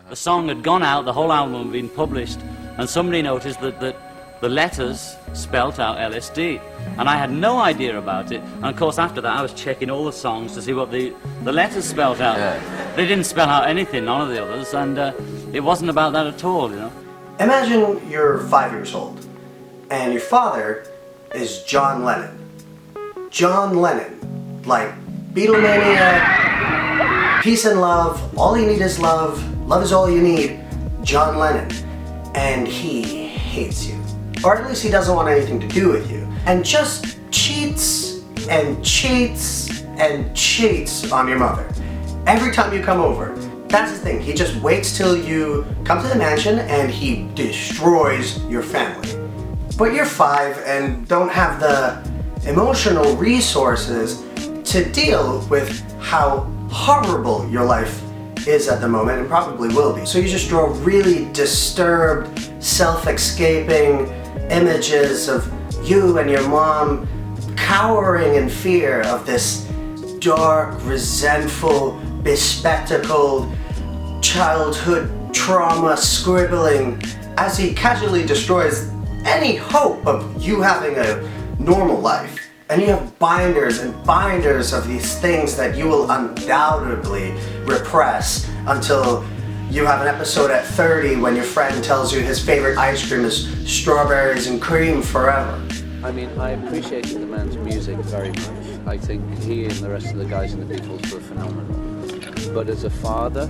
The song had gone out, the whole album had been published, and somebody noticed that the letters spelt out LSD. And I had no idea about it. And of course, after that, I was checking all the songs to see what the letters spelt out. Yeah. They didn't spell out anything, none of the others, and it wasn't about that at all, you know. Imagine you're 5 years old, and your father is John Lennon. John Lennon, like Beatlemania, peace and love, all you need is love, love is all you need, John Lennon. And he hates you. Or at least he doesn't want anything to do with you. And just cheats and cheats and cheats on your mother. Every time you come over. That's the thing, he just waits till you come to the mansion and he destroys your family. But you're 5 and don't have the emotional resources to deal with how horrible your life is at the moment and probably will be. So you just draw really disturbed, self-escaping images of you and your mom cowering in fear of this dark, resentful, bespectacled, childhood trauma scribbling as he casually destroys any hope of you having a normal life. And you have binders and binders of these things that you will undoubtedly repress until you have an episode at 30 when your friend tells you his favorite ice cream is strawberries and cream forever. I mean, I appreciated the man's music very much. I think he and the rest of the guys in the Beatles were phenomenal. But as a father,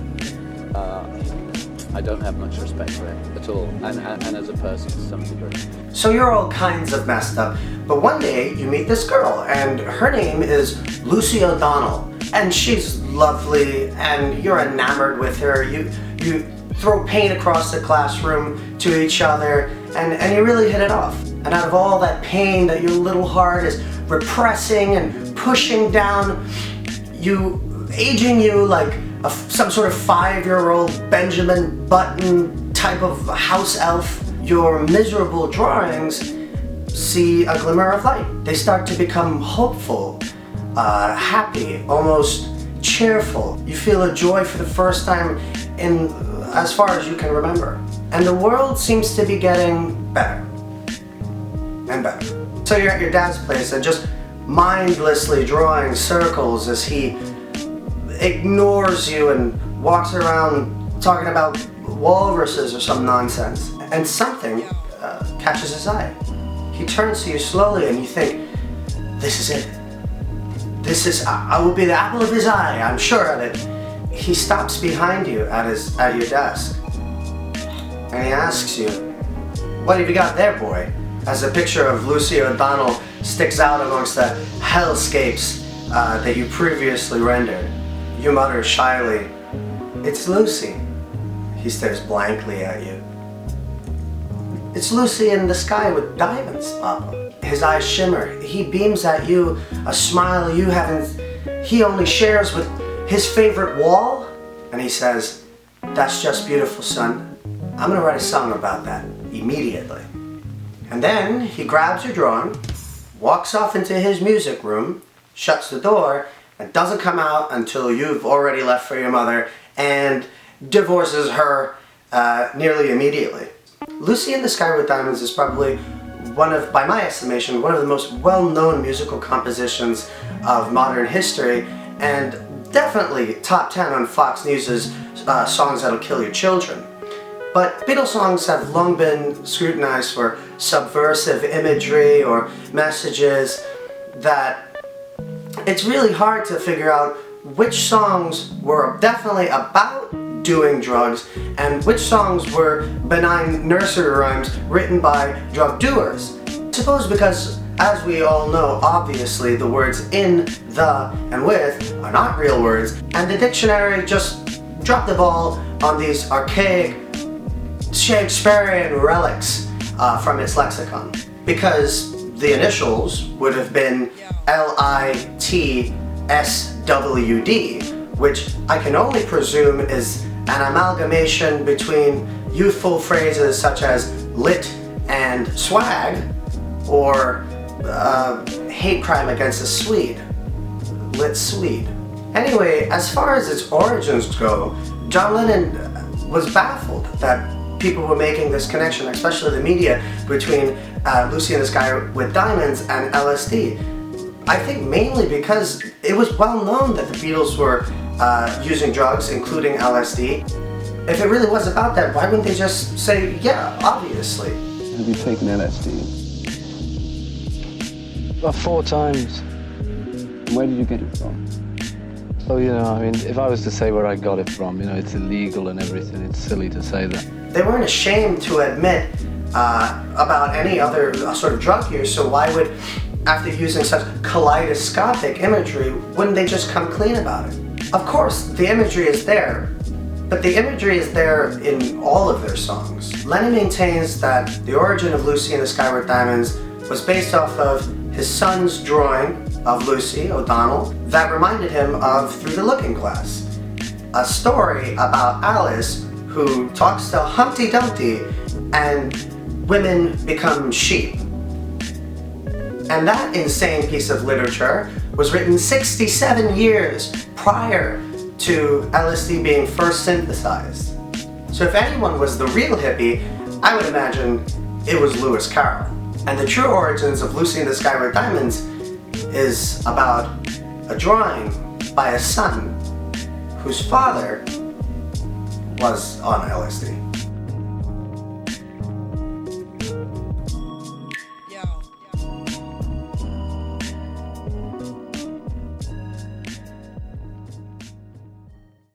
I don't have much respect for him at all, and as a person to some degree. So you're all kinds of messed up, but one day you meet this girl, and her name is Lucy O'Donnell, and she's lovely, and you're enamored with her. You throw paint across the classroom to each other, and you really hit it off. And out of all that pain that your little heart is repressing and pushing down, aging you like some sort of 5-year-old Benjamin Button type of house elf, your miserable drawings see a glimmer of light. They start to become hopeful, happy, almost cheerful. You feel a joy for the first time in as far as you can remember. And the world seems to be getting better and better. So you're at your dad's place and just mindlessly drawing circles as he ignores you and walks around talking about walruses or some nonsense. And something catches his eye. He turns to you slowly and you think, this is it. I will be the apple of his eye, I'm sure of it. He stops behind you at your desk. And he asks you, what have you got there, boy? As a picture of Lucy O'Donnell sticks out amongst the hellscapes that you previously rendered. You mutter shyly, it's Lucy. He stares blankly at you. It's Lucy in the sky with diamonds, Papa. His eyes shimmer. He beams at you a smile he only shares with his favorite wall. And he says, that's just beautiful, son. I'm gonna write a song about that immediately. And then he grabs your drawing, walks off into his music room, shuts the door, and doesn't come out until you've already left for your mother and divorces her nearly immediately. Lucy in the Sky with Diamonds is probably by my estimation, one of the most well-known musical compositions of modern history, and definitely top 10 on Fox News' Songs That'll Kill Your Children. But Beatles songs have long been scrutinized for subversive imagery or messages that it's really hard to figure out which songs were definitely about doing drugs and which songs were benign nursery rhymes written by drug doers. I suppose because, as we all know, obviously the words in, the, and with are not real words, and the dictionary just dropped the ball on these archaic Shakespearean relics from its lexicon. Because the initials would have been LITSWD, which I can only presume is an amalgamation between youthful phrases such as lit and swag, or hate crime against a Swede, lit Swede. Anyway, as far as its origins go, John Lennon was baffled that people were making this connection, especially the media, between Lucy in the Sky with Diamonds and LSD. I think mainly because it was well known that the Beatles were using drugs, including LSD. If it really was about that, why wouldn't they just say, yeah, obviously? Have you taken LSD? About 4 times. Where did you get it from? Oh, you know, I mean, if I was to say where I got it from, you know, it's illegal and everything. It's silly to say that. They weren't ashamed to admit about any other sort of drug use, so why would, after using such kaleidoscopic imagery, wouldn't they just come clean about it? Of course, the imagery is there, but the imagery is there in all of their songs. Lennon maintains that the origin of Lucy in the Sky with Diamonds was based off of his son's drawing of Lucy O'Donnell that reminded him of Through the Looking Glass, a story about Alice who talks to Humpty Dumpty and women become sheep. And that insane piece of literature was written 67 years prior to LSD being first synthesized. So if anyone was the real hippie, I would imagine it was Lewis Carroll. And the true origins of Lucy in the Sky with Diamonds is about a drawing by a son whose father was on LSD.